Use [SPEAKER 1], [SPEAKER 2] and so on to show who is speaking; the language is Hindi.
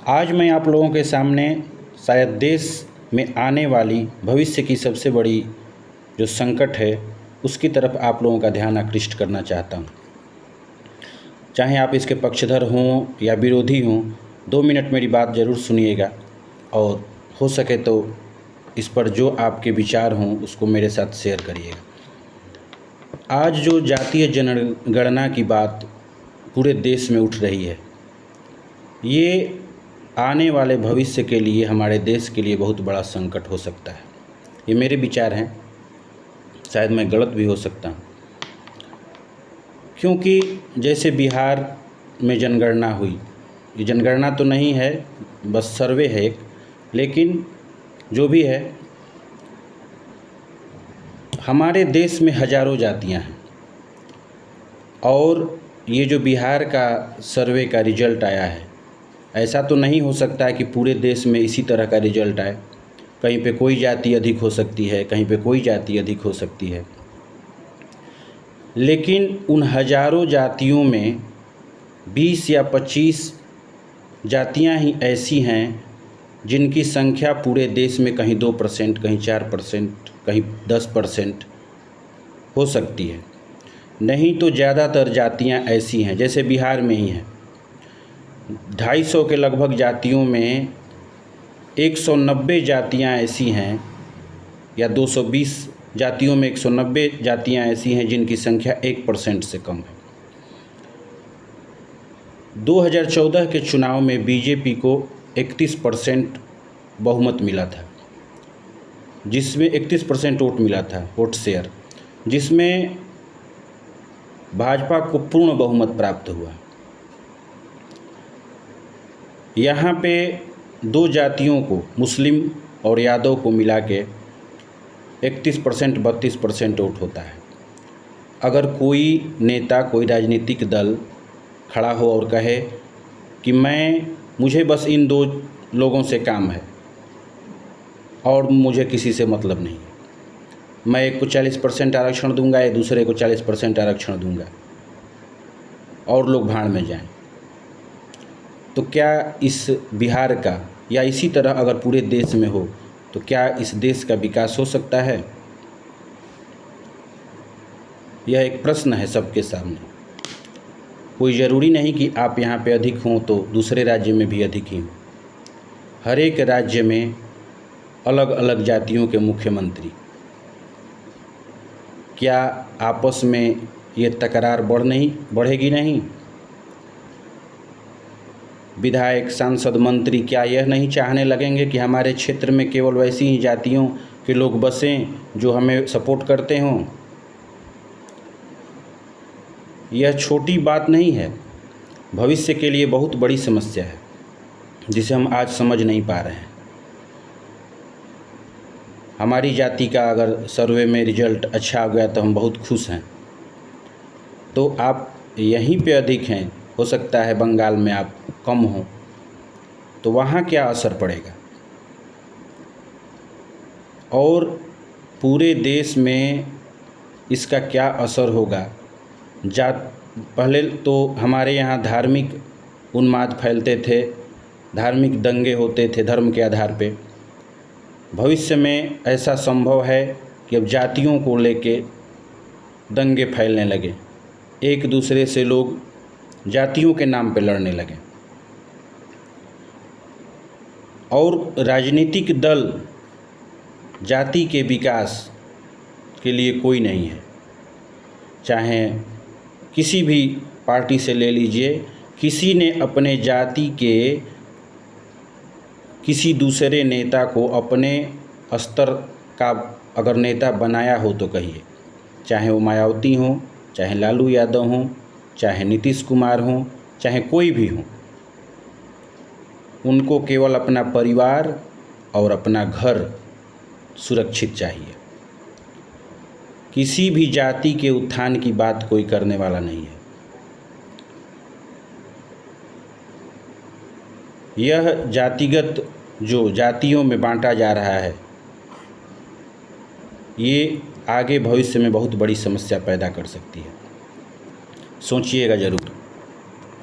[SPEAKER 1] आज मैं आप लोगों के सामने शायद देश में आने वाली भविष्य की सबसे बड़ी जो संकट है उसकी तरफ आप लोगों का ध्यान आकृष्ट करना चाहता हूँ। चाहे आप इसके पक्षधर हों या विरोधी हों, 2 मिनट मेरी बात ज़रूर सुनिएगा और हो सके तो इस पर जो आपके विचार हों उसको मेरे साथ शेयर करिएगा। आज जो जातीय जनगणना की बात पूरे देश में उठ रही है, ये आने वाले भविष्य के लिए, हमारे देश के लिए बहुत बड़ा संकट हो सकता है। ये मेरे विचार हैं, शायद मैं गलत भी हो सकता हूँ, क्योंकि जैसे बिहार में जनगणना हुई, ये जनगणना तो नहीं है, बस सर्वे है एक, लेकिन जो भी है, हमारे देश में हज़ारों जातियाँ हैं और ये जो बिहार का सर्वे का रिजल्ट आया है, ऐसा तो नहीं हो सकता है कि पूरे देश में इसी तरह का रिजल्ट आए। कहीं पे कोई जाति अधिक हो सकती है, कहीं पे कोई जाति अधिक हो सकती है, लेकिन उन हज़ारों जातियों में 20 या 25 जातियां ही ऐसी हैं जिनकी संख्या पूरे देश में कहीं 2%, कहीं 4%, कहीं 10% हो सकती है। नहीं तो ज़्यादातर जातियां ऐसी हैं, जैसे बिहार में ही हैं, 250 के लगभग जातियों में 190 जातियां ऐसी हैं, या 220 जातियों में 190 जातियां ऐसी हैं जिनकी संख्या 1% से कम है। 2014 के चुनाव में बीजेपी को 31% बहुमत मिला था, जिसमें 31% वोट मिला था, वोट शेयर, जिसमें भाजपा को पूर्ण बहुमत प्राप्त हुआ। यहाँ पे 2 जातियों को, मुस्लिम और यादव को मिला के 31% 32% वोट होता है। अगर कोई नेता, कोई राजनीतिक दल खड़ा हो और कहे कि मुझे बस इन 2 लोगों से काम है और मुझे किसी से मतलब नहीं, मैं एक को 40% आरक्षण दूंगा, या दूसरे को 40% आरक्षण दूंगा और लोग भाड़ में जाएं, तो क्या इस बिहार का, या इसी तरह अगर पूरे देश में हो, तो क्या इस देश का विकास हो सकता है? यह एक प्रश्न है सबके सामने। कोई ज़रूरी नहीं कि आप यहाँ पे अधिक हों तो दूसरे राज्य में भी अधिक ही हों। हर एक राज्य में अलग अलग जातियों के मुख्यमंत्री, क्या आपस में ये तकरार बढ़ेगी नहीं? विधायक, सांसद, मंत्री क्या यह नहीं चाहने लगेंगे कि हमारे क्षेत्र में केवल वैसी ही जातियों के लोग बसें जो हमें सपोर्ट करते हों? यह छोटी बात नहीं है, भविष्य के लिए बहुत बड़ी समस्या है जिसे हम आज समझ नहीं पा रहे हैं। हमारी जाति का अगर सर्वे में रिजल्ट अच्छा हो गया तो हम बहुत खुश हैं, तो आप यहीं पे अधिक हैं, हो सकता है बंगाल में आप कम हो, तो वहाँ क्या असर पड़ेगा? और पूरे देश में इसका क्या असर होगा? पहले तो हमारे यहाँ धार्मिक उन्माद फैलते थे, धार्मिक दंगे होते थे धर्म के आधार पे। भविष्य में ऐसा संभव है कि अब जातियों को लेके दंगे फैलने लगे, एक दूसरे से लोग जातियों के नाम पे लड़ने लगे, और राजनीतिक दल जाति के विकास के लिए कोई नहीं है। चाहे किसी भी पार्टी से ले लीजिए, किसी ने अपने जाति के किसी दूसरे नेता को अपने स्तर का अगर नेता बनाया हो तो कहिए, चाहे वो मायावती हों, चाहे लालू यादव हों, चाहे नीतीश कुमार हों, चाहे कोई भी हो, उनको केवल अपना परिवार और अपना घर सुरक्षित चाहिए। किसी भी जाति के उत्थान की बात कोई करने वाला नहीं है। यह जातिगत जो जातियों में बांटा जा रहा है, ये आगे भविष्य में बहुत बड़ी समस्या पैदा कर सकती है। सोचिएगा ज़रूर।